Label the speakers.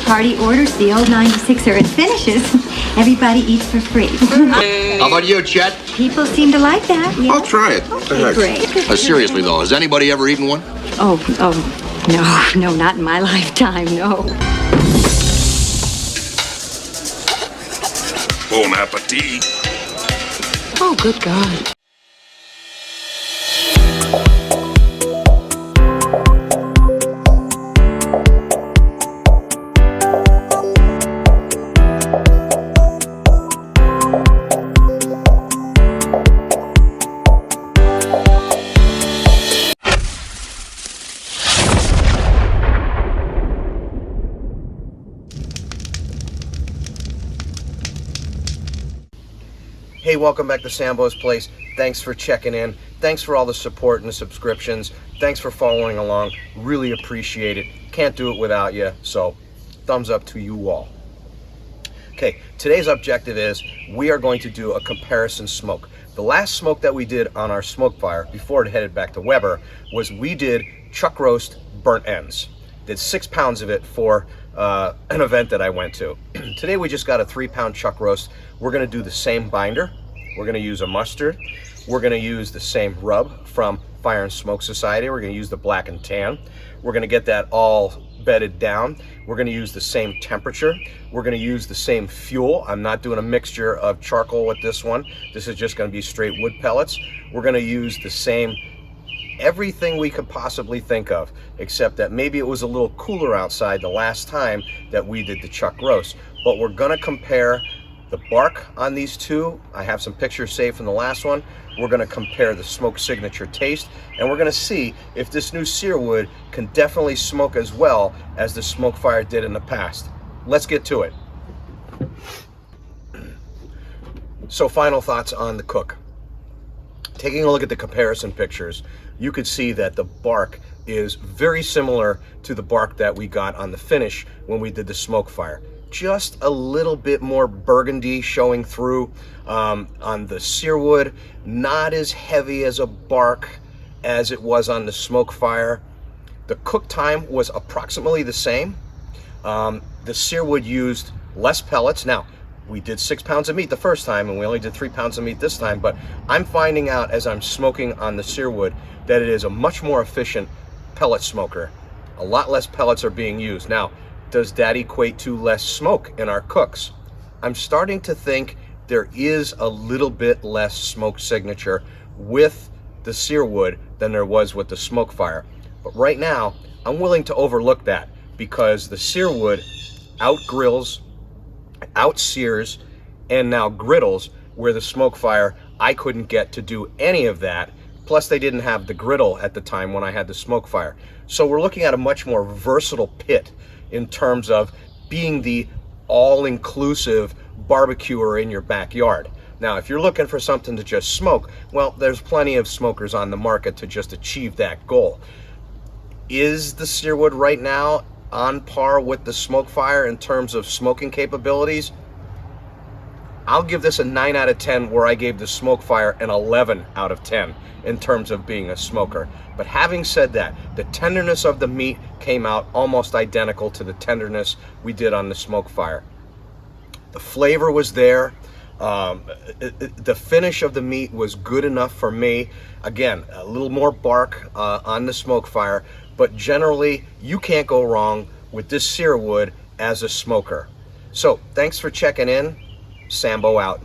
Speaker 1: party orders the old 96er and finishes, everybody eats for free.
Speaker 2: How about you, Chet?
Speaker 1: People seem to like that. Yeah.
Speaker 3: I'll try it.
Speaker 1: Okay, great.
Speaker 2: Seriously, though, has anybody ever eaten one?
Speaker 1: No, not in my lifetime, no.
Speaker 3: Bon appetit.
Speaker 1: Oh, good God.
Speaker 4: Hey, welcome back to Sambo's Place. Thanks for checking in. Thanks for all the support and the subscriptions. Thanks for following along. Really appreciate it. Can't do it without you, so thumbs up to you all. Okay, today's objective is we are going to do a comparison smoke. The last smoke that we did on our SmokeFire before it headed back to Weber was we did chuck roast burnt ends. Did 6 pounds of it for an event that I went to. Today we just got a 3-pound chuck roast. We're gonna do the same binder. We're gonna use a mustard. We're gonna use the same rub from Fire and Smoke Society. We're gonna use the black and tan. We're gonna get that all bedded down. We're gonna use the same temperature. We're gonna use the same fuel. I'm not doing a mixture of charcoal with this one. This is just gonna be straight wood pellets. We're gonna use the same everything we could possibly think of, except that maybe it was a little cooler outside the last time that we did the chuck roast. But we're gonna compare the bark on these two. I have some pictures saved from the last one. We're gonna compare the smoke signature taste, and we're gonna see if this new SearWood can definitely smoke as well as the SmokeFire did in the past. Let's get to it. So final thoughts on the cook. Taking a look at the comparison pictures, you could see that the bark is very similar to the bark that we got on the finish when we did the SmokeFire. Just a little bit more burgundy showing through on the SearWood. Not as heavy as a bark as it was on the SmokeFire. The cook time was approximately the same. The SearWood used less pellets. Now, we did 6 pounds of meat the first time and we only did 3 pounds of meat this time, but I'm finding out as I'm smoking on the SearWood that it is a much more efficient pellet smoker. A lot less pellets are being used. Now, does that equate to less smoke in our cooks? I'm starting to think there is a little bit less smoke signature with the SearWood than there was with the SmokeFire. But right now, I'm willing to overlook that because the SearWood out-grills, out-sears, and now griddles, where the SmokeFire, I couldn't get to do any of that. Plus, they didn't have the griddle at the time when I had the SmokeFire. So we're looking at a much more versatile pit in terms of being the all-inclusive barbecuer in your backyard. Now, if you're looking for something to just smoke, well, there's plenty of smokers on the market to just achieve that goal. Is the SearWood right now on par with the SmokeFire in terms of smoking capabilities? I'll give this a 9 out of 10, where I gave the SmokeFire an 11 out of 10 in terms of being a smoker. But having said that, the tenderness of the meat came out almost identical to the tenderness we did on the SmokeFire. The flavor was there. The finish of the meat was good enough for me. Again, a little more bark on the SmokeFire, but generally you can't go wrong with this SearWood as a smoker. So thanks for checking in. Sambo out.